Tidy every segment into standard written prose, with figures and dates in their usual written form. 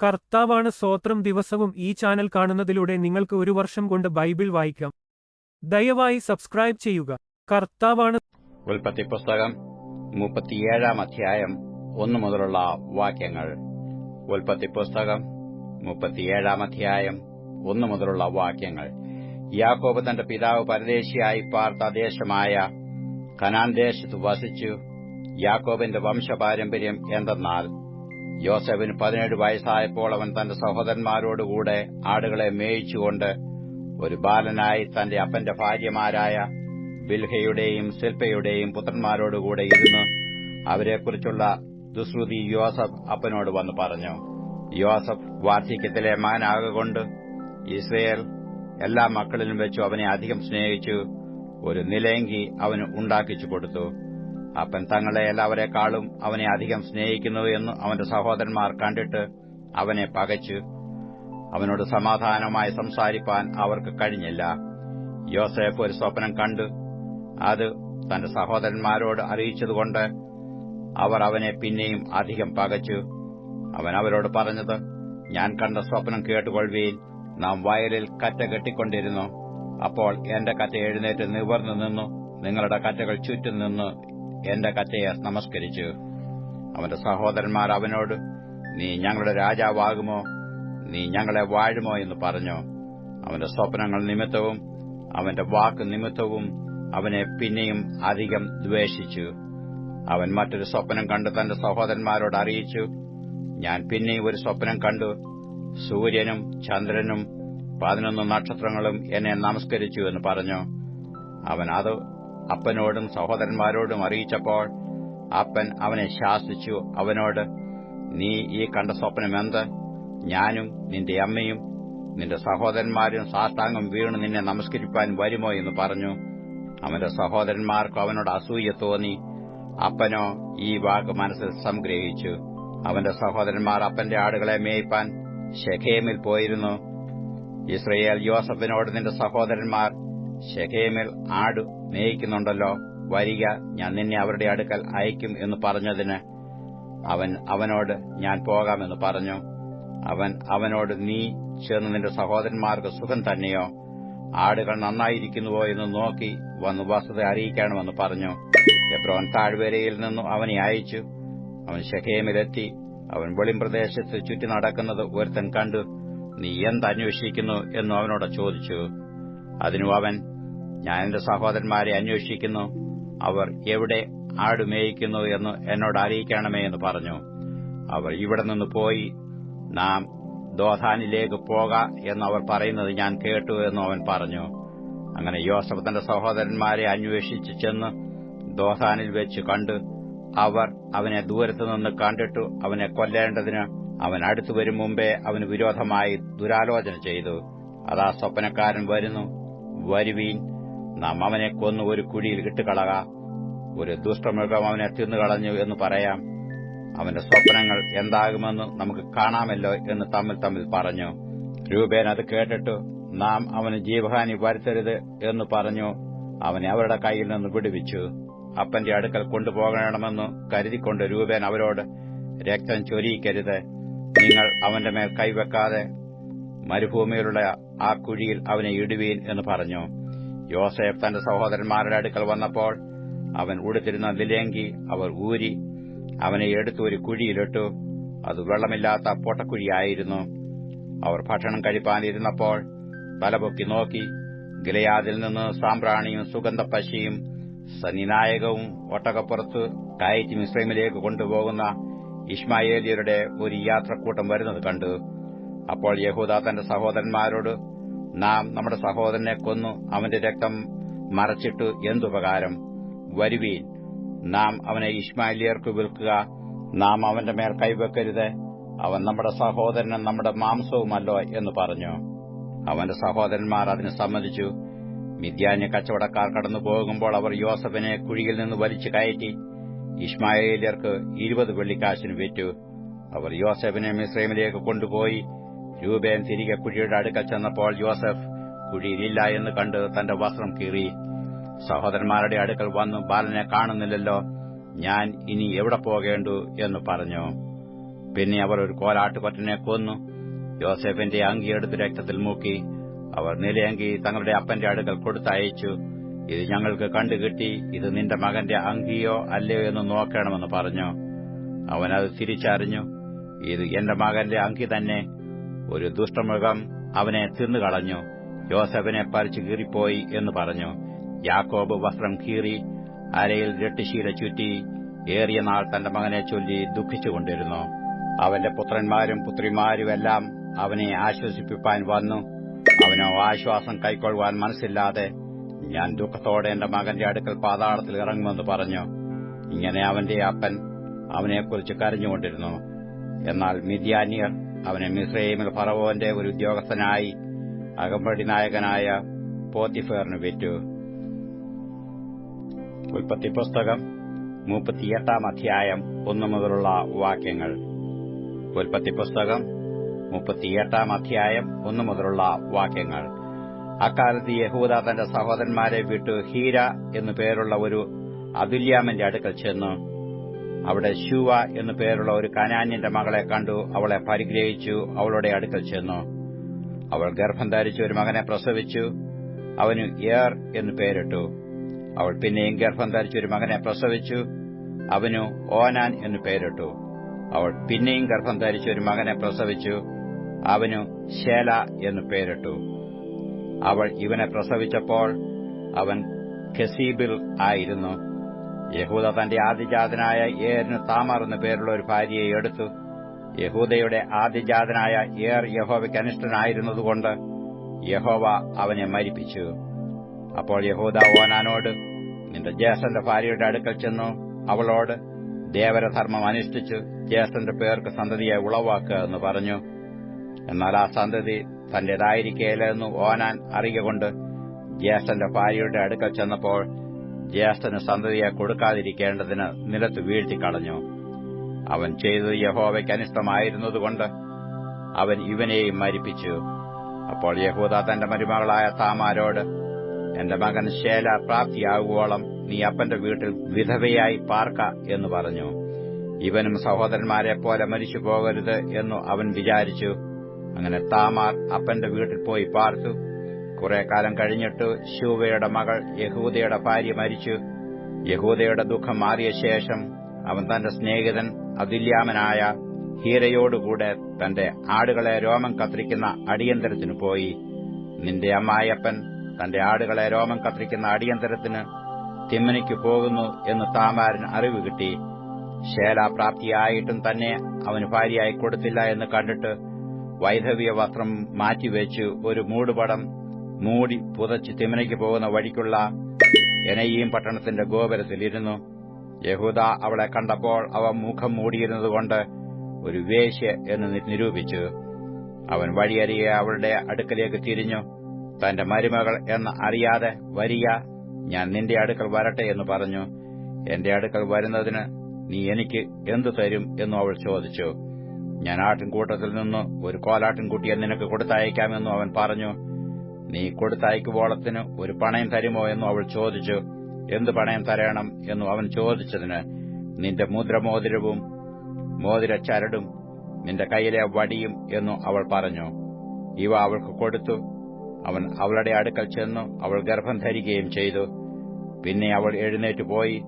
കർത്താവാണ് സ്തോത്രം. ദിവസവും ഈ ചാനൽ കാണുന്നതിലൂടെ നിങ്ങൾക്ക് ഒരു വർഷം കൊണ്ട് ബൈബിൾ വായിക്കാം. ദയവായി സബ്സ്ക്രൈബ് ചെയ്യുക. കർത്താവാണ്. ഉൽപ്പത്തി പുസ്തകം 37 അധ്യായം 1 മുതലുള്ള വാക്യങ്ങൾ. ഉൽപ്പത്തി പുസ്തകം 37 അധ്യായം 1 മുതലുള്ള വാക്യങ്ങൾ. യാക്കോബ് തന്റെ പിതാവ് പരദേശിയായി പാർത്ത ദേശമായ കനാൻ ദേശത്ത് വസിച്ചു. യാക്കോബിന്റെ വംശപാരമ്പര്യം എന്തെന്നാൽ, യോസേഫിന് 17 വയസ്സായപ്പോൾ അവൻ തന്റെ സഹോദരന്മാരോടുകൂടെ ആടുകളെ മേയിച്ചുകൊണ്ട് ഒരു ബാലനായി തന്റെ അപ്പന്റെ ഭാര്യമാരായ ബിൽഹയുടെയും സിൽപ്പയുടെയും പുത്രന്മാരോടുകൂടെ ഇരുന്ന് അവരെക്കുറിച്ചുള്ള ദുശ്രുതി യോസഫ് അപ്പനോട് വന്നു പറഞ്ഞു. യോസഫ് വാർദ്ധക്യത്തിലെ മകനാകൊണ്ട് ഇസ്രയേൽ എല്ലാ മക്കളിലും വെച്ചു അവനെ അധികം സ്നേഹിച്ചു. ഒരു നിലയങ്കി അവന് ഉണ്ടാക്കിച്ചു കൊടുത്തു. അപ്പൻ തങ്ങളെ എല്ലാവരെക്കാളും അവനെ അധികം സ്നേഹിക്കുന്നു എന്ന് അവന്റെ സഹോദരന്മാർ കണ്ടിട്ട് അവനെ പകച്ചു. അവനോട് സമാധാനമായി സംസാരിപ്പാൻ അവർക്ക് കഴിഞ്ഞില്ല. യോസേഫ് ഒരു സ്വപ്നം കണ്ടു. അത് തന്റെ സഹോദരന്മാരോട് അറിയിച്ചതുകൊണ്ട് അവർ അവനെ പിന്നെയും അധികം പകച്ചു. അവൻ അവരോട് പറഞ്ഞത്, ഞാൻ കണ്ട സ്വപ്നം കേട്ടുകൊള്ളുവീൻ. നാം വയലിൽ കറ്റ കെട്ടിക്കൊണ്ടിരുന്നു. അപ്പോൾ എന്റെ കറ്റ എഴുന്നേറ്റ് നിവർന്നു നിന്നു. നിങ്ങളുടെ കറ്റകൾ ചുറ്റും നിന്ന് എന്റെ കറ്റയെ നമസ്കരിച്ചു. അവന്റെ സഹോദരന്മാർ അവനോട്, നീ ഞങ്ങളുടെ രാജാവാകുമോ? നീ ഞങ്ങളെ വാഴുമോ എന്ന് പറഞ്ഞു. അവന്റെ സ്വപ്നങ്ങൾ നിമിത്തവും അവന്റെ വാക്ക് നിമിത്തവും അവനെ പിന്നെയും അധികം ദ്വേഷിച്ചു. അവൻ മറ്റൊരു സ്വപ്നം കണ്ട് തന്റെ സഹോദരന്മാരോട് അറിയിച്ചു. ഞാൻ പിന്നെയും ഒരു സ്വപ്നം കണ്ടു. സൂര്യനും ചന്ദ്രനും 11 നക്ഷത്രങ്ങളും എന്നെ നമസ്കരിച്ചു എന്ന് പറഞ്ഞു. അവൻ അത് അപ്പനോടും സഹോദരന്മാരോടും അറിയിച്ചപ്പോൾ അപ്പൻ അവനെ ശാസിച്ചു. അവനോട്, നീ ഈ കണ്ട സ്വപ്നം എന്ത്? ഞാനും നിന്റെ അമ്മയും നിന്റെ സഹോദരന്മാരും സാഷ്ടാംഗം വീണ് നിന്നെ നമസ്കരിപ്പാൻ വരുമോ എന്ന് പറഞ്ഞു. അവന്റെ സഹോദരന്മാർക്ക് അവനോട് അസൂയ തോന്നി. അപ്പനോ ഈ വാക്ക് മനസ്സിൽ സംഗ്രഹിച്ചു. അവന്റെ സഹോദരന്മാർ അപ്പന്റെ ആടുകളെ മേയ്പ്പാൻ ശെഖേമിൽ പോയിരുന്നു. ഇസ്രയേൽ യോസഫിനോട്, നിന്റെ സഹോദരന്മാർ ശെഖേമിൽ ആട് മേയിക്കുന്നുണ്ടല്ലോ, വരിക, ഞാൻ നിന്നെ അവരുടെ അടുക്കൽ അയക്കും എന്ന് പറഞ്ഞതിന് അവൻ അവനോട്, ഞാൻ പോകാമെന്ന് പറഞ്ഞു. അവൻ അവനോട്, നീ ചെന്ന് നിന്റെ സഹോദരന്മാർക്ക് സുഖം തന്നെയോ? ആടുകൾ നന്നായിരിക്കുന്നുവോ എന്ന് നോക്കി വന്ന് വസ്തുത അറിയിക്കണമെന്ന് പറഞ്ഞു. എബ്രോൻ താഴ്വരയിൽ നിന്നും അവനെ അയച്ചു. അവൻ ശെഖേമിലെത്തി. അവൻ വെളിമ്പ്രദേശത്ത് ചുറ്റി നടക്കുന്നത് ഒരുത്തൻ കണ്ടു. നീ എന്തന്വേഷിക്കുന്നു എന്നു അവനോട് ചോദിച്ചു. അതിനു അവൻ, ഞാൻ എന്റെ സഹോദരന്മാരെ അന്വേഷിക്കുന്നു. അവർ എവിടെ ആട് മേയിക്കുന്നു എന്ന് എന്നോട് അറിയിക്കണമേ എന്ന് പറഞ്ഞു. അവർ ഇവിടെ നിന്ന് പോയി നാം ദോഥാനിലേക്ക് പോക എന്നവർ പറയുന്നത് ഞാൻ കേട്ടു എന്ന് അവൻ പറഞ്ഞു. അങ്ങനെ യോസഫ് തന്റെ സഹോദരന്മാരെ അന്വേഷിച്ചു ചെന്ന് ദോഥാനിൽ വെച്ച് കണ്ടു. അവർ അവനെ ദൂരത്തുനിന്ന് കണ്ടിട്ടു അവനെ കൊല്ലേണ്ടതിന് അവൻ അടുത്തുവരും മുമ്പേ അവന് വിരോധമായി ദുരാലോചന ചെയ്തു. അതാ സ്വപ്നക്കാരൻ വരുന്നു. വരുവീൻ, നാം അവനെ കൊന്നു ഒരു കുഴിയിൽ ഇട്ടുകളക. ഒരു ദുഷ്ടമൃഗം അവനെ തിന്നുകളഞ്ഞു എന്ന് പറയാം. അവന്റെ സ്വപ്നങ്ങൾ എന്താകുമെന്ന് നമുക്ക് കാണാമല്ലോ എന്ന് തമ്മിൽ പറഞ്ഞു. രൂബേൻ അത് കേട്ടിട്ടു, നാം അവന് ജീവഹാനി വരുത്തരുത് എന്ന് പറഞ്ഞു അവനെ അവരുടെ കയ്യിൽ നിന്ന് വിടുവിച്ചു. അപ്പന്റെ അടുക്കൽ കൊണ്ടുപോകണമെന്ന് കരുതിക്കൊണ്ട് രൂബേൻ അവരോട്, രക്തം ചൊരിയിക്കരുത്. നിങ്ങൾ അവന്റെ മേൽ കൈവെക്കാതെ മരുഭൂമിയിലുള്ള ആ കുഴിയിൽ അവനെ ഇടുവീൻ എന്ന് പറഞ്ഞു. യോസേഫ് തന്റെ സഹോദരന്മാരുടെ അടുക്കൽ വന്നപ്പോൾ അവൻ ഉടുത്തിരുന്ന നിലയങ്കി അവർ ഊരി അവനെ എടുത്ത് ഒരു കുഴിയിലിട്ടു. അത് വെള്ളമില്ലാത്ത പൊട്ടക്കുഴിയായിരുന്നു. അവർ ഭക്ഷണം കഴിപ്പാനിരുന്നപ്പോൾ തലപൊക്കി നോക്കി. ഗിലെയാദിൽ നിന്ന് സാമ്പ്രാണിയും സുഗന്ധപ്പശിയും സന്നിനായകവും ഒട്ടകപ്പുറത്ത് കയറ്റി മിസ്രൈമിലേക്ക് കൊണ്ടുപോകുന്ന ഇശ്മായേല്യരുടെ ഒരു യാത്രക്കൂട്ടം വരുന്നത് കണ്ടു. അപ്പോൾ യഹൂദാ തന്റെ സഹോദരന്മാരോട്, നാം നമ്മുടെ സഹോദരനെ കൊന്നു അവന്റെ രക്തം മറച്ചിട്ട് എന്തുപകാരം? വരുവീൻ, നാം അവനെ ഇശ്മായേല്യർക്ക് വിൽക്കുക. നാം അവന്റെ മേൽ കൈവെക്കരുത്. അവൻ നമ്മുടെ സഹോദരനും നമ്മുടെ മാംസവുമല്ലോ എന്ന് പറഞ്ഞു. അവന്റെ സഹോദരന്മാർ അതിന് സമ്മതിച്ചു. മിദ്യാന്യ കച്ചവടക്കാർ കടന്നു പോകുമ്പോൾ അവർ യോസഫിനെ കുഴിയിൽ നിന്ന് വലിച്ചു കയറ്റി ഇശ്മായേല്യർക്ക് 20 വെള്ളിക്കാശിന് വിറ്റു. അവർ യോസഫിനെ മിസ്രൈമിലേക്ക് കൊണ്ടുപോയി. രൂബേൻ തിരികെ കുഴിയുടെ അടുക്കൽ ചെന്നപ്പോൾ യോസഫ് കുഴിയിലില്ല എന്ന് കണ്ട് തന്റെ വസ്ത്രം കീറി. സഹോദരന്മാരുടെ അടുക്കൽ വന്നു, ബാലനെ കാണുന്നില്ലല്ലോ, ഞാൻ ഇനി എവിടെ പോകേണ്ടു എന്ന് പറഞ്ഞു. പിന്നെ അവർ ഒരു കോലാട്ടുകൊറ്റനെ കൊന്നു. യോസേഫിന്റെ അങ്കിയെടുത്ത് രക്തത്തിൽ മുക്കി അവർ നിലയങ്കി തങ്ങളുടെ അപ്പന്റെ അടുക്കൽ കൊടുത്തയച്ചു. ഇത് ഞങ്ങൾക്ക് കണ്ടുകിട്ടി, ഇത് നിന്റെ മകന്റെ അങ്കിയോ അല്ലയോ എന്ന് നോക്കണമെന്ന് പറഞ്ഞു. അവനത് തിരിച്ചറിഞ്ഞു, ഇത് എന്റെ മകന്റെ അങ്കി തന്നെ. ഒരു ദുഷ്ടമൃഗം അവനെ തിന്നുകളഞ്ഞു, യോസേഫിനെ പറിച്ചു കീറിപ്പോയി എന്ന് പറഞ്ഞു. യാക്കോബ് വസ്ത്രം കീറി അരയിൽ രട്ടുശീല ചുറ്റി ഏറിയ നാൾ തന്റെ മകനെ ചൊല്ലി ദുഃഖിച്ചുകൊണ്ടിരുന്നു. അവന്റെ പുത്രന്മാരും പുത്രിമാരുമെല്ലാം അവനെ ആശ്വസിപ്പിപ്പാൻ വന്നു. അവനോ ആശ്വാസം കൈക്കൊള്ളുവാൻ മനസ്സില്ലാതെ, ഞാൻ ദുഃഖത്തോടെ എന്റെ മകന്റെ അടുക്കൽ പാതാളത്തിൽ ഇറങ്ങുമെന്ന് പറഞ്ഞു. ഇങ്ങനെ അവന്റെ അപ്പൻ അവനെക്കുറിച്ച് കരഞ്ഞുകൊണ്ടിരുന്നു. എന്നാൽ മിദ്യാന്യർ അവനെ മിസ്രയീമിൽ ഫറവോന്റെ ഒരു ഉദ്യോഗസ്ഥനായി അകമ്പടി നായകനായ പോത്തിഫേറിന് വിറ്റു. ഉൽപ്പത്തി പുസ്തകം 38 അധ്യായം 1 മുതലുള്ള വാക്യങ്ങൾ. ഉൽപ്പത്തി പുസ്തകം 38 അധ്യായം 1 മുതലുള്ള വാക്യങ്ങൾ. അക്കാലത്ത് യഹൂദ തന്റെ സഹോദരന്മാരെ വിട്ടു ഹീര എന്നു പേരുള്ള ഒരു അതുല്യാമിന്റെ അടുക്കൽ ചെന്നു. അവിടെ ശൂവ എന്നു പേരുള്ള ഒരു കനാന്യന്റെ മകളെ കണ്ടു. അവളെ പരിഗ്രഹിച്ചു അവളുടെ അടുക്കൽ ചെന്നു. അവൾ ഗർഭം ധരിച്ച് ഒരു മകനെ പ്രസവിച്ചു. അവന് ഏർ എന്നു പേരിട്ടു. അവൾ പിന്നെയും ഗർഭം ധരിച്ച് ഒരു മകനെ പ്രസവിച്ചു. അവനു ഓനാൻ എന്നു പേരിട്ടു. അവൾ പിന്നെയും ഗർഭം ധരിച്ച് ഒരു മകനെ പ്രസവിച്ചു. അവനു ശേല എന്നു പേരിട്ടു. അവൾ ഇവനെ പ്രസവിച്ചപ്പോൾ അവൻ കെസീബിൽ ആയിരുന്നു. യഹൂദ തന്റെ ആദ്യജാതനായ ഏറിന് താമാർ എന്നു പേരുള്ള ഒരു ഭാര്യയെ എടുത്തു. യഹൂദയുടെ ആദ്യജാതനായ ഏർ യഹോവയ്ക്ക് അനിഷ്ടനായിരുന്നതുകൊണ്ട് യഹോവ അവനെ മരിപ്പിച്ചു. അപ്പോൾ യഹൂദ ഓനാനോട്, നിന്റെ ജ്യേഷ്ഠന്റെ ഭാര്യയുടെ അടുക്കൽ ചെന്നു അവളോട് ദേവരധർമ്മം അനുഷ്ഠിച്ചു ജ്യേഷ്ഠന്റെ പേർക്ക് സന്തതിയെ ഉളവാക്കുക എന്ന് പറഞ്ഞു. എന്നാൽ ആ സന്തതി തന്റേതായിരിക്കേലെന്ന് ഓനാൻ അറിയുകൊണ്ട് ജ്യേഷ്ഠന്റെ ഭാര്യയുടെ അടുക്കൽ ചെന്നപ്പോൾ ജ്യേഷ്ഠന് സന്തതിയെ കൊടുക്കാതിരിക്കേണ്ടതിന് നിലത്ത് വീഴ്ത്തിക്കളഞ്ഞു. അവൻ ചെയ്തത് യഹോവയ്ക്ക് അനിഷ്ടമായിരുന്നതുകൊണ്ട് അവൻ ഇവനെയും മരിപ്പിച്ചു. അപ്പോൾ യഹൂദ തന്റെ മരുമകളായ താമാരോട്, എന്റെ മകൻ ശേല പ്രാപ്തിയാകുവോളം നീ അപ്പന്റെ വീട്ടിൽ വിധവയായി പാർക്ക എന്ന് പറഞ്ഞു. ഇവനും സഹോദരന്മാരെ പോലെ മരിച്ചു പോകരുത് എന്നു അവൻ വിചാരിച്ചു. അങ്ങനെ താമാർ അപ്പന്റെ വീട്ടിൽ പോയി പാർത്തു. കുറെ കാലം കഴിഞ്ഞിട്ട് ശൂവയുടെ മകൾ യഹൂദയുടെ ഭാര്യ മരിച്ചു. യഹൂദയുടെ ദുഃഖം മാറിയ ശേഷം അവൻ തന്റെ സ്നേഹിതൻ അതുല്യാമനായ ഹീരയോടുകൂടെ തന്റെ ആടുകളെ രോമം കത്തിരിക്കുന്ന അടിയന്തരത്തിനു പോയി. നിന്റെ അമ്മായപ്പൻ തന്റെ ആടുകളെ രോമം കത്തിരിക്കുന്ന അടിയന്തരത്തിന് തിമ്മനിക്ക് പോകുന്നു എന്ന് താമാരിന് അറിവ് കിട്ടി. ശേലാപ്രാപ്തിയായിട്ടും തന്നെ അവന് ഭാര്യയായി കൊടുത്തില്ല എന്ന് കണ്ടിട്ട് വൈധവ്യ വസ്ത്രം മാറ്റിവെച്ച് ഒരു മൂടുപടം മൂടി പുതച്ച് തിമ്മനയ്ക്ക് പോകുന്ന വഴിക്കുള്ള എനയീം പട്ടണത്തിന്റെ ഗോപുരത്തിലിരുന്നു. യഹൂദ അവളെ കണ്ടപ്പോൾ അവ മുഖം മൂടിയിരുന്നതുകൊണ്ട് ഒരു വേശ്യ എന്ന് നിരൂപിച്ചു. അവൻ വഴിയരികെ അവളുടെ അടുക്കലേക്ക് തിരിഞ്ഞു. തന്റെ മരുമകൾ എന്ന് അറിയാതെ, വരിക, ഞാൻ നിന്റെ അടുക്കൽ വരട്ടെ എന്ന് പറഞ്ഞു. എന്റെ അടുക്കൽ വരുന്നതിന് നീ എനിക്ക് എന്തു തരും എന്നു അവൾ ചോദിച്ചു. ഞാൻ ആട്ടിൻകൂട്ടത്തിൽ നിന്ന് ഒരു കോലാട്ടിൻകുട്ടിയെ നിനക്ക് കൊടുത്തയക്കാമെന്നു അവൻ പറഞ്ഞു. നീ കൊടുത്തയക്കുവോളത്തിന് ഒരു പണയം തരുമോ എന്നു അവൾ ചോദിച്ചു. എന്ത് പണയം തരണം എന്നു അവൻ ചോദിച്ചതിന്, നിന്റെ മുദ്രമോതിരവും മോതിരച്ചരടും നിന്റെ കൈയിലെ വടിയും എന്നു അവൾ പറഞ്ഞു. ഇവ അവൾക്ക് കൊടുത്തു. അവൻ അവളുടെ അടുക്കൽ ചെന്നു. അവൾ ഗർഭം ധരിക്കുകയും ചെയ്തു. പിന്നെ അവൾ എഴുന്നേറ്റ് പോയി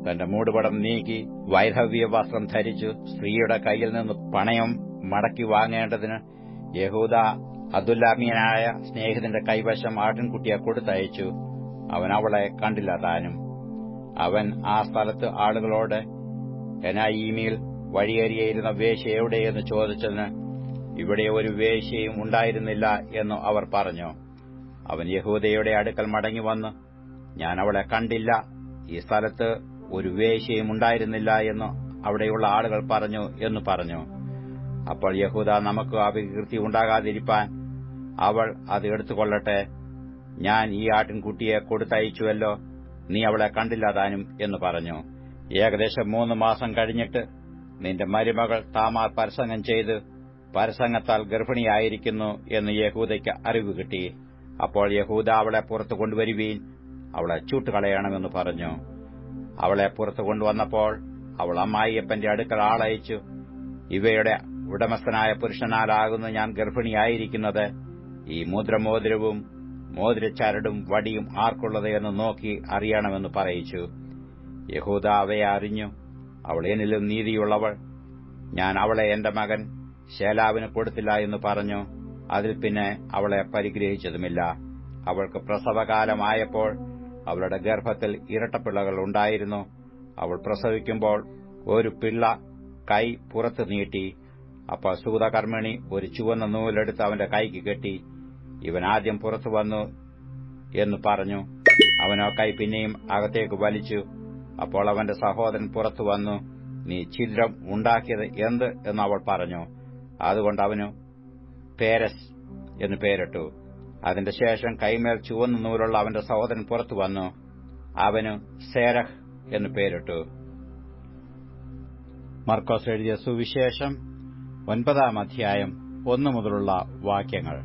തന്റെ മൂടുപടം നീക്കി വൈധവ്യ വസ്ത്രം ധരിച്ചു. സ്ത്രീയുടെ കൈയിൽ നിന്ന് പണയം മടക്കി വാങ്ങേണ്ടതിന് യഹൂദ അതുല്ലാമ്യനായ സ്നേഹിതന്റെ കൈവശം ആട്ടിൻകുട്ടിയെ കൊടുത്തയച്ചു. അവൻ അവളെ കണ്ടില്ല താനും. അവൻ ആ സ്ഥലത്ത് ആളുകളോട്, എനായീമിൽ വഴിയേറിയിരുന്ന വേശ്യ എവിടെയെന്ന് ചോദിച്ചതിന്, ഇവിടെ ഒരു വേശ്യയും ഉണ്ടായിരുന്നില്ല എന്ന് അവർ പറഞ്ഞു. അവൻ യഹൂദയുടെ അടുക്കൽ മടങ്ങിവന്ന്, ഞാൻ അവളെ കണ്ടില്ല, ഈ സ്ഥലത്ത് ഒരു വേശ്യയും ഉണ്ടായിരുന്നില്ല എന്ന് അവിടെയുള്ള ആളുകൾ പറഞ്ഞു എന്ന് പറഞ്ഞു. അപ്പോൾ യഹൂദ, നമുക്ക് അപകീർത്തി ഉണ്ടാകാതിരിപ്പാൻ അവൾ അത് എടുത്തുകൊള്ളട്ടെ, ഞാൻ ഈ ആട്ടിൻകുട്ടിയെ കൊടുത്തയച്ചുവല്ലോ, നീ അവളെ കണ്ടില്ല താനും എന്ന് പറഞ്ഞു. ഏകദേശം 3 മാസം കഴിഞ്ഞിട്ട് നിന്റെ മരുമകൾ താമാർ പരസംഗം ചെയ്ത് പരസംഗത്താൽ ഗർഭിണിയായിരിക്കുന്നു എന്ന് യഹൂദയ്ക്ക് അറിവ് കിട്ടി. അപ്പോൾ യഹൂദ, അവളെ പുറത്തു കൊണ്ടുവരുവീൻ, അവളെ ചൂട്ടുകളയണമെന്ന് പറഞ്ഞു. അവളെ പുറത്തു കൊണ്ടുവന്നപ്പോൾ അവൾ അമ്മായിയപ്പന്റെ അടുക്കൽ ആളയച്ചു. ഇവയുടെ ഉടമസ്ഥനായ പുരുഷനാലാകുന്നു ഞാൻ ഗർഭിണിയായിരിക്കുന്നത്. ഈ മുദ്രമോതിരവും മോതിരച്ചരടും വടിയും ആർക്കുള്ളത് എന്ന് നോക്കി അറിയണമെന്ന് പറയിച്ചു. യഹൂദ അവയെ അറിഞ്ഞു. അവൾ എന്നിലും നീതിയുള്ളവൾ, ഞാൻ അവളെ എന്റെ മകൻ ശേലാവിന് കൊടുത്തില്ല എന്ന് പറഞ്ഞു. അതിൽ പിന്നെ അവളെ പരിഗ്രഹിച്ചതുമില്ല. അവൾക്ക് പ്രസവകാലമായപ്പോൾ അവളുടെ ഗർഭത്തിൽ ഇരട്ടപ്പിള്ളകൾ ഉണ്ടായിരുന്നു. അവൾ പ്രസവിക്കുമ്പോൾ ഒരു പിള്ള കൈ പുറത്തു നീട്ടി. അപ്പോൾ സൂതകർമ്മിണി ഒരു ചുവന്ന നൂലെടുത്ത് അവന്റെ കൈക്ക് കെട്ടി. ഇവൻ ആദ്യം പുറത്തു വന്നു എന്ന് പറഞ്ഞു. അവനോ കൈ പിന്നെയും അകത്തേക്ക് വലിച്ചു. അപ്പോൾ അവന്റെ സഹോദരൻ പുറത്തു വന്നു. നീ ഛിദ്രം ഉണ്ടാക്കിയത് എന്ത് എന്ന് അവൾ പറഞ്ഞു. അതുകൊണ്ട് അവന് പേരസ് എന്ന് പേരിട്ടു. അതിന്റെ ശേഷം കൈമേൽ ചുവന്ന നൂലുള്ള അവന്റെ സഹോദരൻ പുറത്തു വന്നു. അവന് സേരഹ് എന്ന് പേരിട്ടു. മർക്കോസ് എഴുതിയ സുവിശേഷം 9-ാം അധ്യായം 1 മുതലുള്ള വാക്യങ്ങൾ.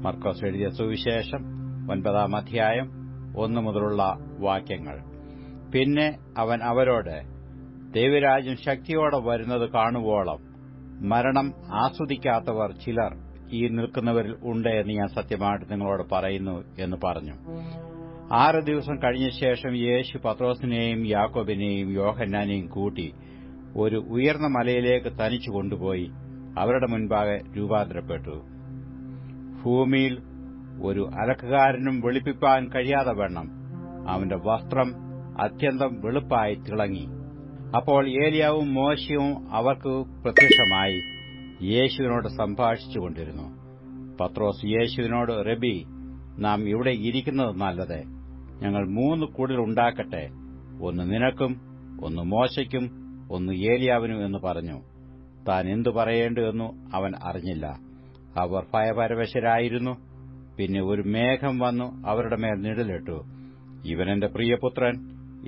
മർക്കോസ് എഴുതിയ സുവിശേഷം 9-ാം അധ്യായം 1 മുതലുള്ള വാക്യങ്ങൾ. പിന്നെ അവൻ അവരോട്, ദൈവരാജ്യം ശക്തിയോടെ വരുന്നത് കാണുവോളം മരണം ആസ്വദിക്കാത്തവർ ചിലർ ഈ നിൽക്കുന്നവരിൽ ഉണ്ട് എന്ന് ഞാൻ സത്യമായിട്ട് നിങ്ങളോട് പറയുന്നു എന്ന് പറഞ്ഞു. 6 ദിവസം കഴിഞ്ഞ ശേഷം യേശു പത്രോസിനെയും യാക്കോബിനെയും യോഹന്നാനെയും കൂട്ടി ഒരു ഉയർന്ന മലയിലേക്ക് തനിച്ചു കൊണ്ടുപോയി അവരുടെ മുൻപാകെ രൂപാന്തരപ്പെട്ടു. ഭൂമിയിൽ ഒരു അലക്കുകാരനും വെളുപ്പിപ്പാൻ കഴിയാതെ വണ്ണം അവന്റെ വസ്ത്രം അത്യന്തം വെളുപ്പായി തിളങ്ങി. അപ്പോൾ ഏലിയാവും മോശയും അവർക്ക് പ്രത്യക്ഷമായി യേശുവിനോട് സംഭാഷിച്ചുകൊണ്ടിരുന്നു. പത്രോസ് യേശുവിനോട്, റബി, നാം ഇവിടെ ഇരിക്കുന്നത് നല്ലത്. ഞങ്ങൾ 3 കുടിൽ ഉണ്ടാക്കട്ടെ, ഒന്ന് നിനക്കും, ഒന്ന് മോശയ്ക്കും, ഒന്ന് ഏലിയാവിനും എന്ന് പറഞ്ഞു. താൻ എന്തു പറയേണ്ടു എന്നു അവൻ അറിഞ്ഞില്ല. അവർ ഭയപരവശരായിരുന്നു. പിന്നെ ഒരു മേഘം വന്നു അവരുടെ മേൽ നിഴലിട്ടു. ഇവൻ എന്റെ പ്രിയപുത്രൻ,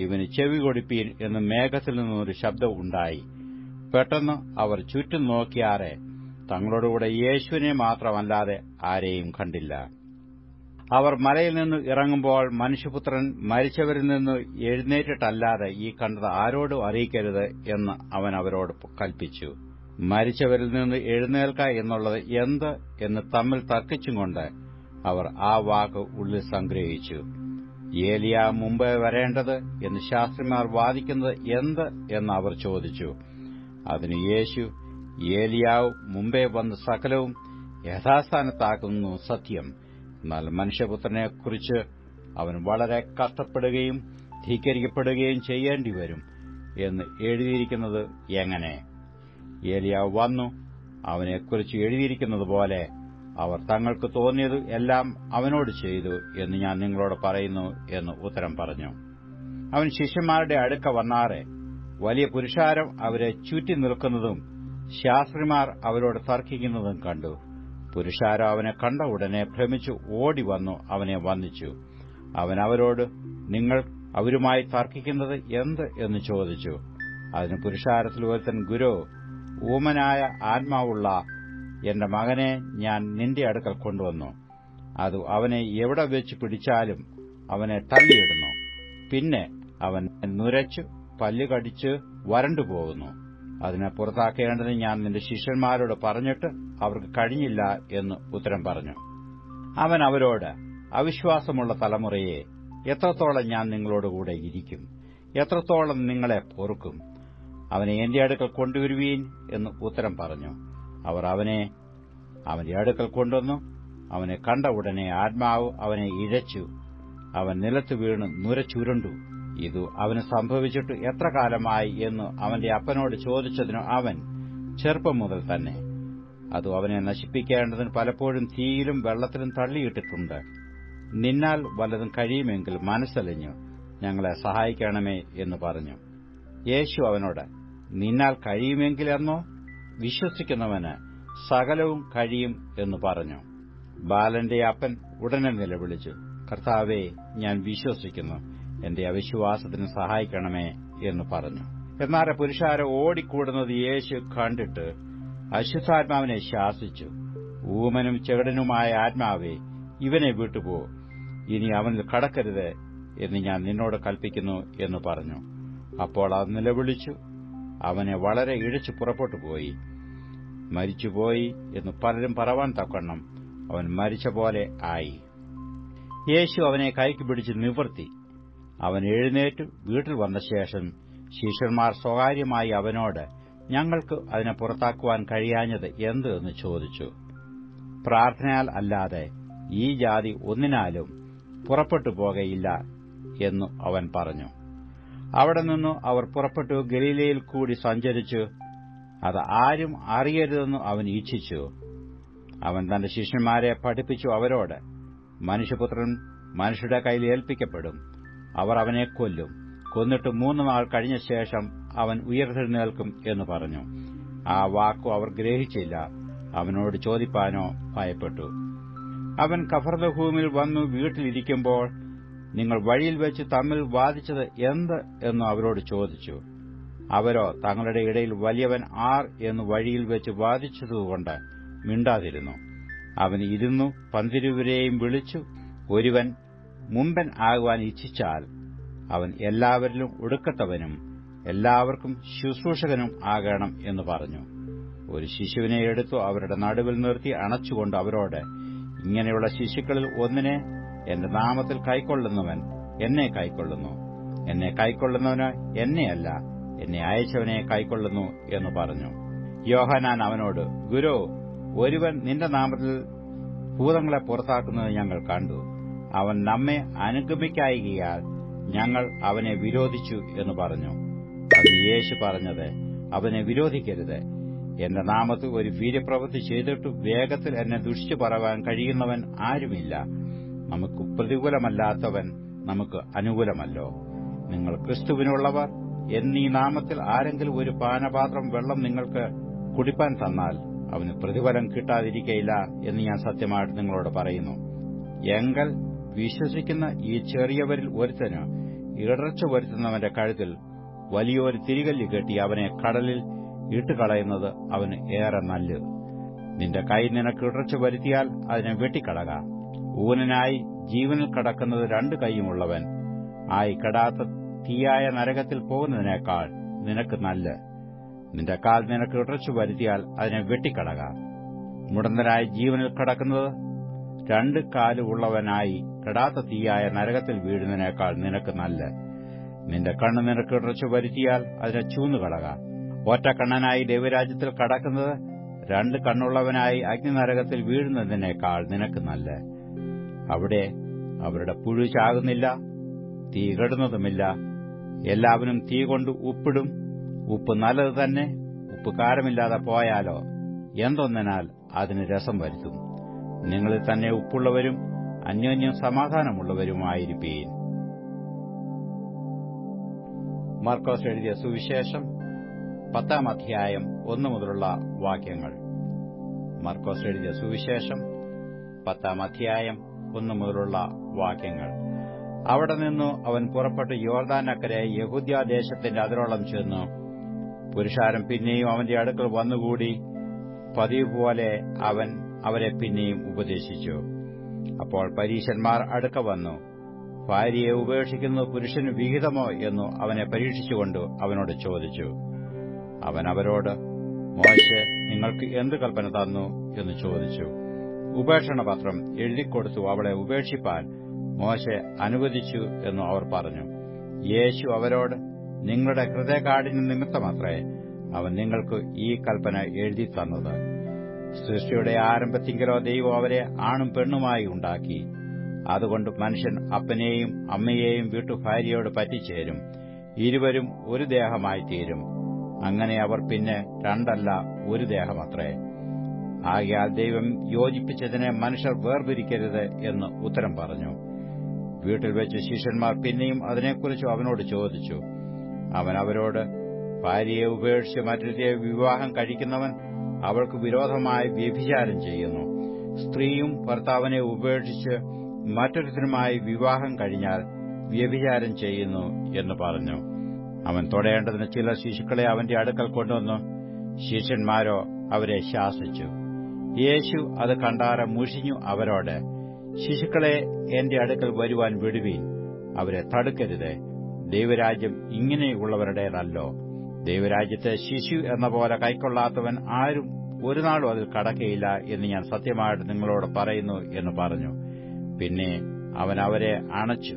ഇവന് ചെവി കൊടുപ്പീൻ എന്ന് മേഘത്തിൽ നിന്നൊരു ശബ്ദം ഉണ്ടായി. പെട്ടെന്ന് അവർ ചുറ്റും നോക്കിയാറെ തങ്ങളോടുകൂടെ യേശുവിനെ മാത്രമല്ലാതെ ആരെയും കണ്ടില്ല. അവർ മലയിൽ നിന്ന് ഇറങ്ങുമ്പോൾ, മനുഷ്യപുത്രൻ മരിച്ചവരിൽ നിന്ന് എഴുന്നേറ്റിട്ടല്ലാതെ ഈ കണ്ടത് ആരോടും അറിയിക്കരുത് എന്ന് അവൻ അവരോട് കൽപ്പിച്ചു. മരിച്ചവരിൽ നിന്ന് എഴുന്നേൽക്ക എന്നുള്ളത് എന്ത് എന്ന് തമ്മിൽ തർക്കിച്ചുകൊണ്ട് അവർ ആ വാക്ക് ഉള്ളിൽ സംഗ്രഹിച്ചു. ഏലിയ മുമ്പേ വരേണ്ടത് എന്ന് ശാസ്ത്രിമാർ വാദിക്കുന്നത് എന്ത് എന്ന് അവർ ചോദിച്ചു. അതിന് യേശു, ഏലിയാവ് മുമ്പേ വന്ന് സകലവും യഥാസ്ഥാനത്താക്കുന്നു സത്യം. എന്നാൽ മനുഷ്യപുത്രനെക്കുറിച്ച് അവൻ വളരെ കഷ്ടപ്പെടുകയും ധിക്കരിക്കപ്പെടുകയും ചെയ്യേണ്ടിവരും എന്ന് എഴുതിയിരിക്കുന്നത് എങ്ങനെ? ഏലിയാവ് വന്നു, അവനെക്കുറിച്ച് എഴുതിയിരിക്കുന്നതുപോലെ അവർ തങ്ങൾക്ക് തോന്നിയത് എല്ലാം അവനോട് ചെയ്തു എന്ന് ഞാൻ നിങ്ങളോട് പറയുന്നു എന്ന് ഉത്തരം പറഞ്ഞു. അവൻ ശിഷ്യന്മാരുടെ അടുക്ക വന്നാറെ വലിയ പുരുഷാരം അവരെ ചുറ്റി നിൽക്കുന്നതും ശാസ്ത്രിമാർ അവരോട് തർക്കിക്കുന്നതും കണ്ടു. പുരുഷാരം അവനെ കണ്ട ഉടനെ ഭ്രമിച്ചു ഓടിവന്നു അവനെ വന്ദിച്ചു. അവൻ അവരോട്, നിങ്ങൾ അവരുമായി തർക്കിക്കുന്നത് എന്ത് എന്ന് ചോദിച്ചു. അതിന് പുരുഷാരത്തിൽ ഒരുത്തൻ, ഗുരു, ഊമനായ ആത്മാവുള്ള എന്റെ മകനെ ഞാൻ നിന്റെ അടുക്കൽ കൊണ്ടുവന്നു. അത് അവനെ എവിടെ വെച്ച് പിടിച്ചാലും അവനെ തള്ളിയിടുന്നു. പിന്നെ അവൻ നുരച്ചു പല്ലുകടിച്ച് വരണ്ടുപോകുന്നു. അതിനെ പുറത്താക്കേണ്ടതിന് ഞാൻ നിന്റെ ശിഷ്യന്മാരോട് പറഞ്ഞിട്ട് അവർക്ക് കഴിഞ്ഞില്ല എന്ന് ഉത്തരം പറഞ്ഞു. അവൻ അവരോട്, അവിശ്വാസമുള്ള തലമുറയെ, എത്രത്തോളം ഞാൻ നിങ്ങളോടുകൂടെ ഇരിക്കും? എത്രത്തോളം നിങ്ങളെ പൊറുക്കും? അവനെ എന്റെ അടുക്കൽ കൊണ്ടുവരുവീൻ എന്ന് ഉത്തരം പറഞ്ഞു. അവർ അവനെ അവന്റെ അടുക്കൽ കൊണ്ടുവന്നു. അവനെ കണ്ട ഉടനെ ആത്മാവ് അവനെ ഇഴച്ചു. അവൻ നിലത്ത് വീണ് നുരച്ചുരുണ്ടു. ഇത് അവന് സംഭവിച്ചിട്ട് എത്ര കാലമായി എന്ന് അവന്റെ അപ്പനോട് ചോദിച്ചതിന് അവൻ, ചെറുപ്പം മുതൽ തന്നെ. അത് അവനെ നശിപ്പിക്കേണ്ടതിന് പലപ്പോഴും തീയിലും വെള്ളത്തിലും തള്ളിയിട്ടിട്ടുണ്ട്. നിന്നാൽ വല്ലതും കഴിയുമെങ്കിൽ മനസ്സലിഞ്ഞു ഞങ്ങളെ സഹായിക്കണമേ എന്ന് പറഞ്ഞു. യേശു അവനോട്, നിന്നാൽ കഴിയുമെങ്കിലെന്നോ? വിശ്വസിക്കുന്നവന് സകലവും കഴിയും എന്ന് പറഞ്ഞു. ബാലന്റെ അപ്പൻ ഉടനെ നിലവിളിച്ചു, കർത്താവേ, ഞാൻ വിശ്വസിക്കുന്നു, എന്റെ അവിശ്വാസത്തിന് സഹായിക്കണമേ എന്ന് പറഞ്ഞു. എന്നാൽ പുരുഷാരം ഓടിക്കൂടുന്നത് യേശു കണ്ടിട്ട് അശുദ്ധാത്മാവിനെ ശാസിച്ചു. ഊമനും ചെകിടനുമായ ആത്മാവേ, ഇവനെ വിട്ടുപോ, ഇനി അവനിൽ കടക്കരുത് എന്ന് ഞാൻ നിന്നോട് കൽപ്പിക്കുന്നു എന്ന് പറഞ്ഞു. അപ്പോൾ അത് നിലവിളിച്ചു അവനെ വളരെ ഇഴച്ചു പുറപ്പെട്ടുപോയി. മരിച്ചുപോയി എന്ന് പലരും പറവാൻ തക്കവണ്ണം അവൻ മരിച്ച പോലെ ആയി. യേശു അവനെ കൈക്ക് പിടിച്ച് നിവർത്തി. അവൻ എഴുന്നേറ്റ് വീട്ടിൽ വന്ന ശേഷം ശിഷ്യന്മാർ സ്വകാര്യമായി അവനോട്, ഞങ്ങൾക്ക് അതിനെ പുറത്താക്കുവാൻ കഴിയാഞ്ഞത് എന്ത് എന്ന് ചോദിച്ചു. പ്രാർത്ഥനയാൽ അല്ലാതെ ഈ ജാതി ഒന്നിനാലും പുറപ്പെട്ടു പോകയില്ല എന്നു അവൻ പറഞ്ഞു. അവിടെ നിന്നു അവർ പുറപ്പെട്ടു ഗലീലയിൽ കൂടി സഞ്ചരിച്ചു. അത് ആരും അറിയരുതെന്ന് അവൻ ഇച്ഛിച്ചു. അവൻ തന്റെ ശിഷ്യന്മാരെ പഠിപ്പിച്ചു അവരോട്, മനുഷ്യപുത്രൻ മനുഷ്യരുടെ കയ്യിൽ ഏൽപ്പിക്കപ്പെടും. അവർ അവനെ കൊല്ലും. കൊന്നിട്ട് 3 നാൾ കഴിഞ്ഞ ശേഷം അവൻ ഉയർത്തെഴുന്നേൽക്കും എന്ന് പറഞ്ഞു. ആ വാക്കു അവർ ഗ്രഹിച്ചില്ല. അവനോട് ചോദിപ്പാനോ ഭയപ്പെട്ടു. അവൻ കഫർന്നഹൂമിൽ വന്നു വീട്ടിലിരിക്കുമ്പോൾ, നിങ്ങൾ വഴിയിൽ വെച്ച് തമ്മിൽ വാദിച്ചത് എന്ത് എന്ന് അവരോട് ചോദിച്ചു. അവരോ തങ്ങളുടെ ഇടയിൽ വലിയവൻ ആർ എന്ന് വഴിയിൽ വെച്ച് വാദിച്ചതുകൊണ്ട് മിണ്ടാതിരുന്നു. അവൻ ഇരുന്നു 12 വിളിച്ചു, ഒരുവൻ മുമ്പൻ ആകുവാൻ ഇച്ഛിച്ചാൽ അവൻ എല്ലാവരിലും ഒടുക്കത്തവനും എല്ലാവർക്കും ശുശ്രൂഷകനും ആകണം എന്ന് പറഞ്ഞു. ഒരു ശിശുവിനെ എടുത്തു അവരുടെ നടുവിൽ നിർത്തി അണച്ചുകൊണ്ട് അവരോട്, ഇങ്ങനെയുള്ള ശിശുക്കളിൽ ഒന്നിനെ എന്റെ നാമത്തിൽ കൈക്കൊള്ളുന്നവൻ എന്നെ കൈക്കൊള്ളുന്നു. എന്നെ കൈക്കൊള്ളുന്നവന് എന്നെയല്ല, എന്നെ അയച്ചവനെ കൈക്കൊള്ളുന്നു എന്ന് പറഞ്ഞു. യോഹന്നാൻ അവനോട്, ഗുരോ, ഒരുവൻ നിന്റെ നാമത്തിൽ ഭൂതങ്ങളെ പുറത്താക്കുന്നത് ഞങ്ങൾ കണ്ടു. അവൻ നമ്മെ അനുഗമിക്കായികയാൽ ഞങ്ങൾ അവനെ വിരോധിച്ചു എന്ന് പറഞ്ഞു. അതിന് യേശു പറഞ്ഞത്, അവനെ വിരോധിക്കരുത്. എന്റെ നാമത്തിൽ ഒരു വീര്യപ്രവൃത്തി ചെയ്തിട്ട് വേഗത്തിൽ എന്നെ ദുഷിച്ചു പറവാൻ കഴിയുന്നവൻ ആരുമില്ല. നമുക്ക് പ്രതികൂലമല്ലാത്തവൻ നമുക്ക് അനുകൂലമല്ലോ. നിങ്ങൾ ക്രിസ്തുവിനുള്ളവർ എന്നീ നാമത്തിൽ ആരെങ്കിലും ഒരു പാനപാത്രം വെള്ളം നിങ്ങൾക്ക് കുടിപ്പാൻ തന്നാൽ അവന് പ്രതിഫലം കിട്ടാതിരിക്കയില്ല എന്ന് ഞാൻ സത്യമായിട്ട് നിങ്ങളോട് പറയുന്നു. എങ്കൽ വിശ്വസിക്കുന്ന ഈ ചെറിയവരിൽ ഒരുത്തന് ഇടർച്ച വരുത്തുന്നവന്റെ കഴുത്തിൽ വലിയൊരു തിരികല്ല് കെട്ടി അവനെ കടലിൽ ഇട്ടുകളയുന്നത് അവന് ഏറെ നല്ലത്. നിന്റെ കൈ നിനക്ക് ഇടർച്ച വരുത്തിയാൽ അതിനെ വെട്ടിക്കളക. ഊനനായി ജീവനിൽ കടക്കുന്നത് 2 കൈയുമുള്ളവൻ ആയി കെടാത്ത തീയായ നരകത്തിൽ പോകുന്നതിനേക്കാൾ നിനക്ക് നല്ലത്. നിന്റെ കാൽ നിനക്ക് ഇടർച്ച വരുത്തിയാൽ അതിനെ വെട്ടിക്കളക. മുടന്തനായി ജീവനിൽ കടക്കുന്നത് 2 കാലുള്ളവനായി കെടാത്ത തീയായ നരകത്തിൽ വീഴുന്നതിനേക്കാൾ നിനക്ക് നല്ലത്. നിന്റെ കണ്ണ് നിനക്ക് ഇടർച്ച വരുത്തിയാൽ അതിനെ ചൂന്നുകളക. ഒറ്റക്കണ്ണനായി ദൈവരാജ്യത്തിൽ കടക്കുന്നത് 2 കണ്ണുള്ളവനായി അഗ്നിനരകത്തിൽ വീഴുന്നതിനേക്കാൾ നിനക്ക് നല്ലത്. അവിടെ അവരുടെ പുഴു ചാകുന്നില്ല, തീ കെടുന്നതുമില്ല. എല്ലാവരും തീ കൊണ്ട് ഉപ്പിടും. ഉപ്പ് നല്ലത് തന്നെ. ഉപ്പ് കാരമില്ലാതെ പോയാലോ എന്തൊന്നനാൽ അതിന് രസം വരുത്തും. നിങ്ങളിൽ തന്നെ ഉപ്പുള്ളവരും അന്യോന്യം സമാധാനമുള്ളവരുമായിരിപ്പീൻ. മർക്കോസ് എഴുതിയ സുവിശേഷം 10-ാം അധ്യായം 1 മുതലുള്ള വാക്യങ്ങൾ. മർക്കോസ് എഴുതിയ സുവിശേഷം 10-ാം അധ്യായം 1 മുതലുള്ള വാക്യങ്ങൾ. അവിടെ നിന്നു അവൻ പുറപ്പെട്ട് യോർദാനക്കരെ യഹൂദ്യാദേശത്തിന്റെ അതിരോളം ചെന്നു. പുരുഷാരം പിന്നെയും അവന്റെ അടുക്കൽ വന്നുകൂടി. പതിവ് പോലെ അവൻ അവരെ പിന്നെയും ഉപദേശിച്ചു. അപ്പോൾ പരീശന്മാർ അടുക്ക വന്നു. ഭാര്യയെ ഉപേക്ഷിക്കുന്നത് പുരുഷന് വിഹിതമോ എന്നു അവനെ പരീക്ഷിച്ചുകൊണ്ട് അവനോട് ചോദിച്ചു. അവൻ അവരോട്, മോശെ നിങ്ങൾക്ക് എന്ത് കൽപ്പന തന്നു എന്ന് ചോദിച്ചു. ഉപേക്ഷണപത്രം എഴുതിക്കൊടുത്തു അവളെ ഉപേക്ഷിപ്പാൻ മോശെ അനുവദിച്ചു എന്നു അവർ പറഞ്ഞു. യേശു അവരോട്, നിങ്ങളുടെ ഹൃദയകാഠിന്യ നിമിത്തമത്രേ അവൻ നിങ്ങൾക്ക് ഈ കൽപ്പന എഴുതി തന്നത്. സൃഷ്ടിയുടെ ആരംഭത്തിങ്കലോ ദൈവം അവരെ ആണും പെണ്ണുമായി ഉണ്ടാക്കി. അതുകൊണ്ട് മനുഷ്യൻ അപ്പനെയും അമ്മയെയും വിട്ടു ഭാര്യയോട് പറ്റിച്ചേരും, ഇരുവരും ഒരു ദേഹമായി തീരും. അങ്ങനെ അവർ പിന്നെ 2 അല്ല 1 ദേഹമത്രേ. ആകയാൽ ദൈവം യോജിപ്പിച്ചതിനെ മനുഷ്യർ വേർപിരിക്കരുത് എന്ന് ഉത്തരം പറഞ്ഞു. വീട്ടിൽ വെച്ച് ശിഷ്യന്മാർ പിന്നെയും അതിനെക്കുറിച്ച് അവനോട് ചോദിച്ചു. അവൻ അവരോട്, ഭാര്യയെ ഉപേക്ഷിച്ച് മറ്റൊരുത്തിയെ വിവാഹം കഴിക്കുന്നവൻ അവൾക്ക് വിരോധമായി വ്യഭിചാരം ചെയ്യുന്നു. സ്ത്രീയും ഭർത്താവിനെ ഉപേക്ഷിച്ച് മറ്റൊരുത്തനുമായി വിവാഹം കഴിഞ്ഞാൽ വ്യഭിചാരം ചെയ്യുന്നു എന്ന് പറഞ്ഞു. അവൻ തൊടേണ്ടതിന് ചില ശിശുക്കളെ അവന്റെ അടുക്കൽ കൊണ്ടുവന്നു. ശിഷ്യന്മാരോ അവരെ ശാസിച്ചു. യേശു അത് കണ്ടാറെ മുഷിഞ്ഞു അവരോട്, ശിശുക്കളെ എന്റെ അടുക്കൽ വരുവാൻ വിടുവീൻ, അവരെ തടുക്കരുത്. ദൈവരാജ്യം ഇങ്ങനെയുള്ളവരുടേതല്ലോ. ദൈവരാജ്യത്തെ ശിശു എന്ന പോലെ കൈക്കൊള്ളാത്തവൻ ആരും ഒരു നാളും അതിൽ കടക്കയില്ല എന്ന് ഞാൻ സത്യമായിട്ട് നിങ്ങളോട് പറയുന്നു എന്ന് പറഞ്ഞു. പിന്നെ അവൻ അവരെ അണച്ചു,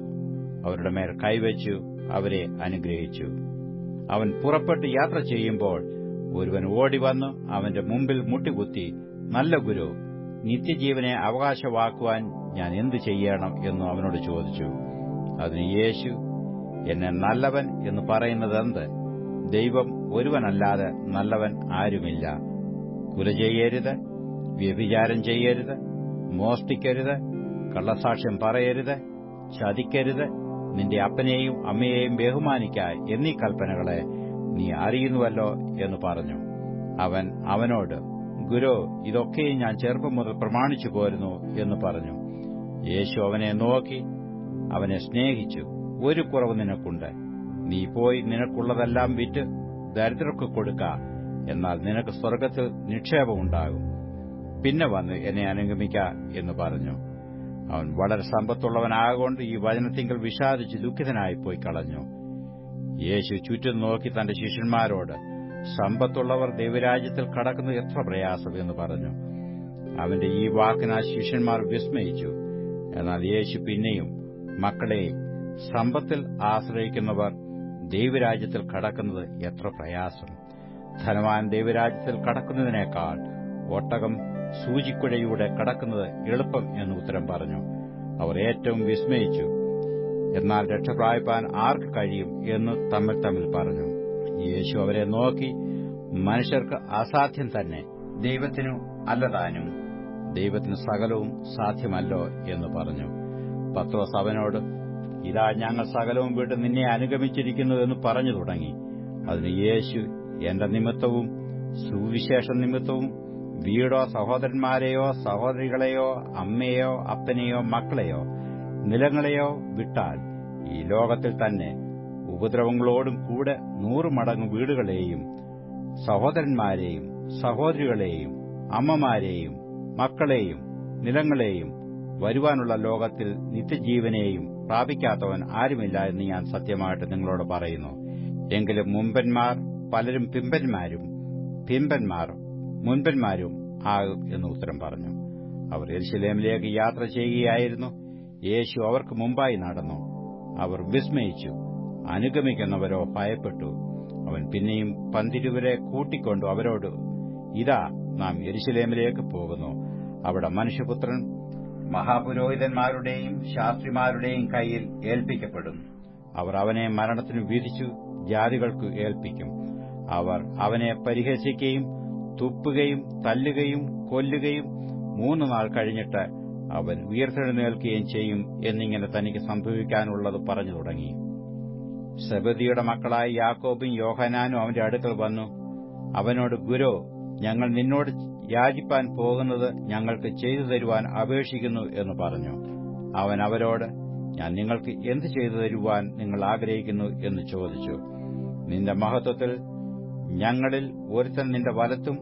അവരുടെ മേൽ കൈവച്ചു, അവരെ അനുഗ്രഹിച്ചു. അവൻ പുറപ്പെട്ട് യാത്ര ചെയ്യുമ്പോൾ ഒരുവൻ ഓടിവന്നു അവന്റെ മുമ്പിൽ മുട്ടികുത്തി, നല്ല ഗുരു, നിത്യജീവനെ അവകാശമാക്കുവാൻ ഞാൻ എന്തു ചെയ്യണം എന്ന് അവനോട് ചോദിച്ചു. അതിന് യേശു, എന്നെ നല്ലവൻ എന്ന് പറയുന്നതെന്ത്? ദൈവം ഒരുവനല്ലാതെ നല്ലവൻ ആരുമില്ല. കുല ചെയ്യരുത്, വ്യഭിചാരം ചെയ്യരുത്, മോഷ്ടിക്കരുത്, കള്ളസാക്ഷ്യം പറയരുത്, ചതിക്കരുത്, നിന്റെ അപ്പനെയും അമ്മയെയും ബഹുമാനിക്ക എന്നീ കൽപ്പനകളെ നീ അറിയുന്നുവല്ലോ എന്ന് പറഞ്ഞു. അവൻ അവനോട്, ഗുരു, ഇതൊക്കെയും ഞാൻ ചെറുപ്പം മുതൽ പ്രമാണിച്ചു പോരുന്നു എന്ന് പറഞ്ഞു. യേശു അവനെ നോക്കി അവനെ സ്നേഹിച്ചു. ഒരു കുറവ് നിനക്കുണ്ട്. നീ പോയി നിനക്കുള്ളതെല്ലാം വിറ്റ് ദരിദ്രർക്ക് കൊടുക്ക, എന്നാൽ നിനക്ക് സ്വർഗ്ഗത്തിൽ നിക്ഷേപമുണ്ടാകും. പിന്നെ വന്ന് എന്നെ അനുഗമിക്ക എന്ന് പറഞ്ഞു. അവൻ വളരെ സമ്പത്തുള്ളവനാകൊണ്ട് ഈ വചനത്തിങ്കൽ വിഷാദിച്ച് ദുഃഖിതനായിപ്പോയി കളഞ്ഞു. യേശു ചുറ്റും നോക്കി തന്റെ ശിഷ്യന്മാരോട്, സമ്പത്തുള്ളവർ ദൈവരാജ്യത്തിൽ കടക്കുന്നത് എത്ര പ്രയാസം എന്ന് പറഞ്ഞു. അവന്റെ ഈ വാക്കിന് ആ ശിഷ്യന്മാർ വിസ്മയിച്ചു. എന്നാൽ യേശു പിന്നെയും, മക്കളെ, സമ്പത്തിൽ ആശ്രയിക്കുന്നവർ ദൈവരാജ്യത്തിൽ കടക്കുന്നത് എത്ര പ്രയാസം. ധനവാൻ ദൈവരാജ്യത്തിൽ കടക്കുന്നതിനേക്കാൾ ഒട്ടകം സൂചിക്കുഴയിലൂടെ കടക്കുന്നത് എളുപ്പം എന്ന് ഉത്തരം പറഞ്ഞു. അവർ ഏറ്റവും വിസ്മയിച്ചു. എന്നാൽ രക്ഷപ്രാപിപ്പാൻ ആർക്ക് കഴിയും എന്ന് തമ്മിൽ പറഞ്ഞു. യേശു അവരെ നോക്കി, മനുഷ്യർക്ക് അസാധ്യം തന്നെ, ദൈവത്തിനു അല്ലതാനും. ദൈവത്തിന് സകലവും സാധ്യമല്ലോ എന്ന് പറഞ്ഞു. പത്രോസ് അവനോട്, ഇതാ ഞങ്ങൾ സകലവും വിട്ട് നിന്നെ അനുഗമിച്ചിരിക്കുന്നു എന്ന് പറഞ്ഞു തുടങ്ങി. അതിന് യേശു, എന്റെ നിമിത്തവും സുവിശേഷ നിമിത്തവും വീടോ സഹോദരന്മാരെയോ സഹോദരികളെയോ അമ്മയെയോ അപ്പനെയോ മക്കളെയോ നിലങ്ങളെയോ വിട്ടാൽ ഈ ലോകത്തിൽ തന്നെ ഉപദ്രവങ്ങളോടും കൂടെ 100 മടങ്ങ് വീടുകളെയും സഹോദരന്മാരെയും സഹോദരികളെയും അമ്മമാരെയും മക്കളെയും നിലങ്ങളെയും വരുവാനുള്ള ലോകത്തിൽ നിത്യജീവനെയും പ്രാപിക്കാത്തവൻ ആരുമില്ല എന്ന് ഞാൻ സത്യമായിട്ട് നിങ്ങളോട് പറയുന്നു. എങ്കിലും മുമ്പന്മാർ പലരും പിമ്പന്മാരും, പിമ്പന്മാർ മുൻപന്മാരും ആകും എന്ന് ഉത്തരം പറഞ്ഞു. അവർ യെരുശലേമിലേക്ക് യാത്ര ചെയ്യുകയായിരുന്നു. യേശു അവർക്ക് മുമ്പായി നടന്നു. അവർ വിസ്മയിച്ചു, അനുഗമിക്കുന്നവരോ ഭയപ്പെട്ടു. അവൻ പിന്നെയും 12 കൂട്ടിക്കൊണ്ടു അവരോട്, ഇതാ നാം യെരുശലേമിലേക്ക് പോകുന്നു. അവിടെ മനുഷ്യപുത്രൻ മഹാപുരോഹിതന്മാരുടെയും ശാസ്ത്രിമാരുടെയും കയ്യിൽ ഏൽപ്പിക്കപ്പെടും. അവർ അവനെ മരണത്തിന് വിധിച്ചു ജാതികൾക്ക് ഏൽപ്പിക്കും. അവർ അവനെ പരിഹസിക്കുകയും തുപ്പുകയും തല്ലുകയും കൊല്ലുകയും 3 നാൾ കഴിഞ്ഞിട്ട് അവൻ ഉയർത്തെഴുന്നേൽക്കുകയും ചെയ്യും എന്നിങ്ങനെ തനിക്ക് സംഭവിക്കാനുള്ളത് പറഞ്ഞു തുടങ്ങി. സെബദിയുടെ മക്കളായ യാക്കോബും യോഹന്നാനും അവന്റെ അടുക്കൽ വന്നു. അവനോട്, ഗുരോ, ഞങ്ങൾ നിന്നോട് യാചിപ്പാൻ പോകുന്നത് ഞങ്ങൾക്ക് ചെയ്തു തരുവാൻ അപേക്ഷിക്കുന്നു എന്ന് പറഞ്ഞു. അവൻ അവരോട്, ഞാൻ നിങ്ങൾക്ക് എന്ത് ചെയ്തു തരുവാൻ നിങ്ങൾ ആഗ്രഹിക്കുന്നു എന്ന് ചോദിച്ചു. നിന്റെ മഹത്വത്തിൽ ഞങ്ങളിൽ ഒരുത്തൻ നിന്റെ വലത്തും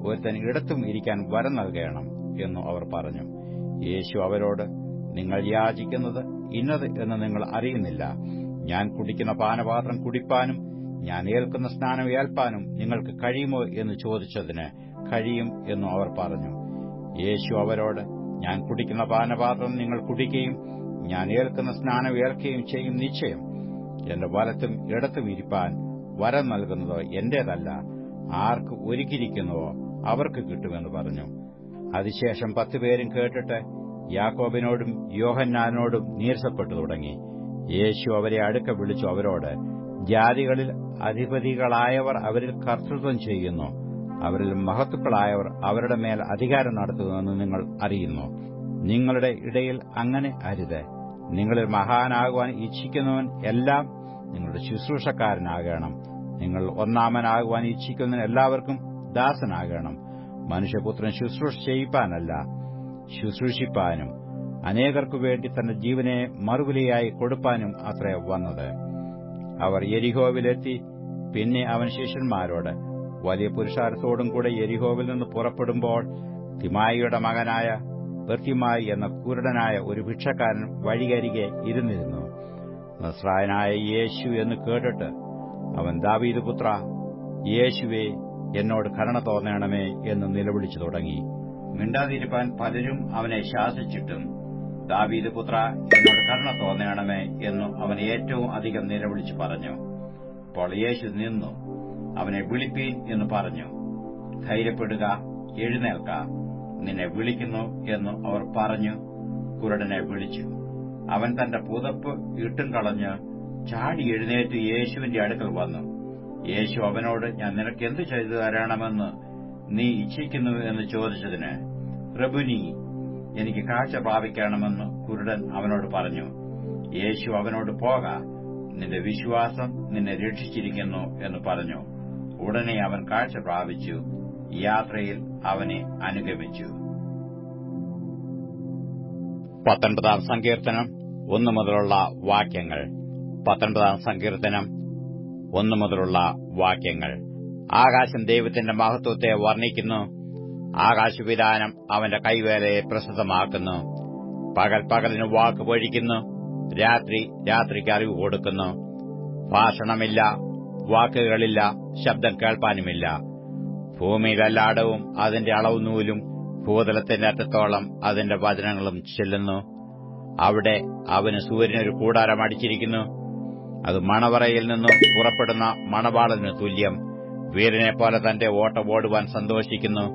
ഒരുത്തൻ ഇടത്തും ഇരിക്കാൻ വരം നൽകണം എന്നു അവർ പറഞ്ഞു. യേശു അവരോട്, നിങ്ങൾ യാചിക്കുന്നത് ഇന്നത് എന്ന് നിങ്ങൾ അറിയുന്നില്ല. ഞാൻ കുടിക്കുന്ന പാനപാത്രം കുടിപ്പാനും ഞാൻ ഏൽക്കുന്ന സ്നാനം ഏൽപ്പാനും നിങ്ങൾക്ക് കഴിയുമോ എന്ന് ചോദിച്ചതിന് കഴിയും എന്നു അവർ പറഞ്ഞു. യേശു അവരോട്, ഞാൻ കുടിക്കുന്ന പാനപാത്രം നിങ്ങൾ കുടിക്കുകയും ഞാൻ ഏൽക്കുന്ന സ്നാനം ഏൽക്കുകയും ചെയ്യും നിശ്ചയം. എന്റെ വലത്തും ഇടത്തും ഇരിപ്പാൻ വരം നൽകുന്നതോ എന്റേതല്ല, ആർക്ക് ഒരുക്കിയിരിക്കുന്നുവോ അവർക്ക് കിട്ടുമെന്ന് പറഞ്ഞു. അതിശേഷം 10 പേരും കേട്ടിട്ട് യാക്കോബിനോടും യോഹന്നാനോടും നീരസപ്പെട്ടു തുടങ്ങി. യേശു അവരെ അടുക്ക വിളിച്ചു അവരോട്, ജാതികളിൽ അധിപതികളായവർ അവരിൽ കർത്തൃത്വം ചെയ്യുന്നു, അവരിൽ മഹത്തുക്കളായവർ അവരുടെ മേൽ അധികാരം നടത്തുന്നുവെന്ന് നിങ്ങൾ അറിയുന്നു. നിങ്ങളുടെ ഇടയിൽ അങ്ങനെ അരുത്. നിങ്ങളിൽ മഹാനാകുവാൻ ഇച്ഛിക്കുന്നവൻ എല്ലാം നിങ്ങളുടെ ശുശ്രൂഷക്കാരനാകണം. നിങ്ങൾ ഒന്നാമനാകുവാൻ ഇച്ഛിക്കുന്നവൻ എല്ലാവർക്കും ദാസനാകണം. മനുഷ്യപുത്രൻ ശുശ്രൂഷ ചെയ്യിപ്പാനല്ല, ശുശ്രൂഷിപ്പാനും അനേകർക്കു വേണ്ടി തന്റെ ജീവനെ മറുവിലയായി കൊടുപ്പാനും അത്രേ വന്നത്. അവർ യെരിഹോവിലെത്തി. പിന്നെ അവൻ ശിഷ്യന്മാരോട്, വലിയ പുരുഷാരത്തോടും കൂടെ യെരിഹോവിൽ നിന്ന് പുറപ്പെടുമ്പോൾ തിമായിയുടെ മകനായ ബർത്തിമായി എന്ന കുരുടനായ ഒരു ഭിക്ഷക്കാരൻ വഴിയരികെ ഇരുന്നിരുന്നു. നസ്രായനായ യേശു എന്ന് കേട്ടിട്ട് അവൻ, ദാവീദ് പുത്ര, യേശുവേ, എന്നോട് കരുണ തോന്നണമേ എന്ന് നിലവിളിച്ചു തുടങ്ങി. മിണ്ടാതിരിപ്പാൻ പലരും അവനെ ശാസിച്ചിട്ടും, ദാവീദ് പുത്ര, എന്നോട് കരുണ തോന്നണമേ എന്നു അവൻ ഏറ്റവും അധികം നിലവിളിച്ചു പറഞ്ഞു. അപ്പോൾ യേശു നിന്നു അവനെ വിളിപ്പീൻ എന്ന് പറഞ്ഞു. ധൈര്യപ്പെടുക, എഴുന്നേൽക്ക, നിന്നെ വിളിക്കുന്നു എന്ന് അവർ പറഞ്ഞു കുരുടനെ വിളിച്ചു. അവൻ തന്റെ പുതപ്പ് ഇട്ടും കളഞ്ഞ് ചാടി എഴുന്നേറ്റ് യേശുവിന്റെ അടുക്കൽ വന്നു. യേശു അവനോട്, ഞാൻ നിനക്ക് എന്തു ചെയ്തു തരണമെന്ന് നീ ഇച്ഛിക്കുന്നു എന്ന് ചോദിച്ചതിന്, റബ്ബുനീ, എനിക്ക് കാഴ്ച പ്രാപിക്കണമെന്ന് കുരുടൻ അവനോട് പറഞ്ഞു. യേശു അവനോട്, പോക, നിന്റെ വിശ്വാസം നിന്നെ രക്ഷിച്ചിരിക്കുന്നു എന്ന് പറഞ്ഞു. ഉടനെ അവൻ കാഴ്ച പ്രാപിച്ചു. യാത്രയിൽ അവനെ അനുഗമിച്ചു. 19 സങ്കീർത്തനം 1 മുതലുള്ള വാക്യങ്ങൾ. 19 സങ്കീർത്തനം 1 മുതലുള്ള വാക്യങ്ങൾ. ആകാശം ദൈവത്തിന്റെ മഹത്വത്തെ വർണ്ണിക്കുന്നു. ആകാശവിധാനം അവന്റെ കൈവേലയെ പ്രസിദ്ധമാക്കുന്നു. പകൽ പകലിന് വാക്ക് പൊഴിക്കുന്നു, രാത്രി രാത്രിക്ക് അറിവ് കൊടുക്കുന്നു. ഭാഷണമില്ല, വാക്കുകളില്ല, ശബ്ദം കേൾപ്പാനുമില്ല. ഭൂമിയിലെല്ലായിടവും അതിന്റെ അളവുനൂലും ഭൂതലത്തിന്റെ അറ്റത്തോളം അതിന്റെ വചനങ്ങളും ചെല്ലുന്നു. അവിടെ അവന് സൂര്യനൊരു കൂടാരം അടിച്ചിരിക്കുന്നു. അത് മണവറയിൽ നിന്ന് പുറപ്പെടുന്ന മണവാളന് തുല്യം. വീരനെപ്പോലെ തന്റെ ഓട്ടം ഓടുവാൻ സന്തോഷിക്കുന്നു.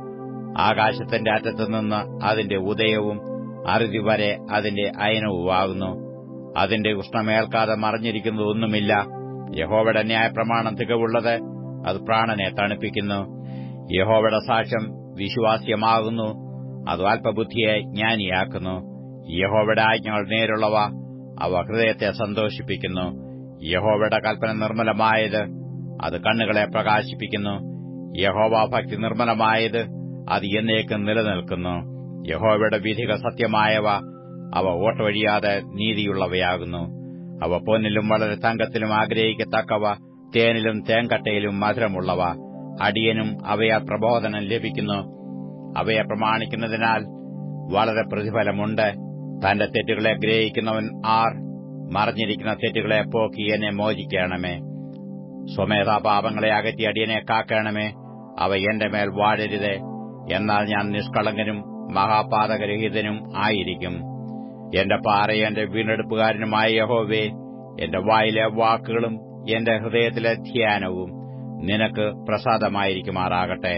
ആകാശത്തിന്റെ അറ്റത്തുനിന്ന് അതിന്റെ ഉദയവും അറുതി വരെ അതിന്റെ അയനവുമാകുന്നു. അതിന്റെ ഉഷ്ണമേൽക്കാതെ മറിഞ്ഞിരിക്കുന്നതൊന്നുമില്ല. യഹോവയുടെ ന്യായപ്രമാണം തികവുള്ളത്, അത് പ്രാണനെ തണുപ്പിക്കുന്നു. യഹോവയുടെ സാക്ഷ്യം വിശ്വാസ്യമാകുന്നു, അത് അല്പബുദ്ധിയെ ജ്ഞാനിയാക്കുന്നു. യഹോവയുടെ ആജ്ഞകൾ നേരുള്ളവ, അവ ഹൃദയത്തെ സന്തോഷിപ്പിക്കുന്നു. യഹോവയുടെ കൽപ്പന നിർമ്മലമായത്, അത് കണ്ണുകളെ പ്രകാശിപ്പിക്കുന്നു. യഹോവാഭക്തി നിർമ്മലമായത്, അത് എന്നേക്കും നിലനിൽക്കുന്നു. യഹോവയുടെ വിധികൾ സത്യമായവ, അവ ഓട്ടൊഴിയാതെ നീതിയുള്ളവയാകുന്നു. അവ പൊന്നിലും വളരെ തങ്കത്തിലും ആഗ്രഹിക്കത്തക്കവ, തേനിലും തേങ്കട്ടയിലും മധുരമുള്ളവ. അടിയനും അവയാൽ പ്രബോധനം ലഭിക്കുന്നു. അവയെ പ്രമാണിക്കുന്നതിനാൽ വളരെ പ്രതിഫലമുണ്ട്. തന്റെ തെറ്റുകളെ ഗ്രഹിക്കുന്നവൻ ആർ? മറഞ്ഞിരിക്കുന്ന തെറ്റുകളെ പോക്കി എന്നെ മോചിക്കണമേ. സ്വമേധാ പാപങ്ങളെ അകറ്റി അടിയനെ കാക്കണമേ. അവ എന്റെ മേൽ വാഴരുതേ. എന്നാൽ ഞാൻ നിഷ്കളങ്കനും മഹാപാതകരഹിതനും ആയിരിക്കും. എന്റെ പാറയും എന്റെ വീണ്ടെടുപ്പുകാരനുമായ യഹോവേ, എന്റെ വായിലെ വാക്കുകളും എന്റെ ഹൃദയത്തിലെ ധ്യാനവും നിനക്ക് പ്രസാദമായിരിക്കുമാറാകട്ടെ.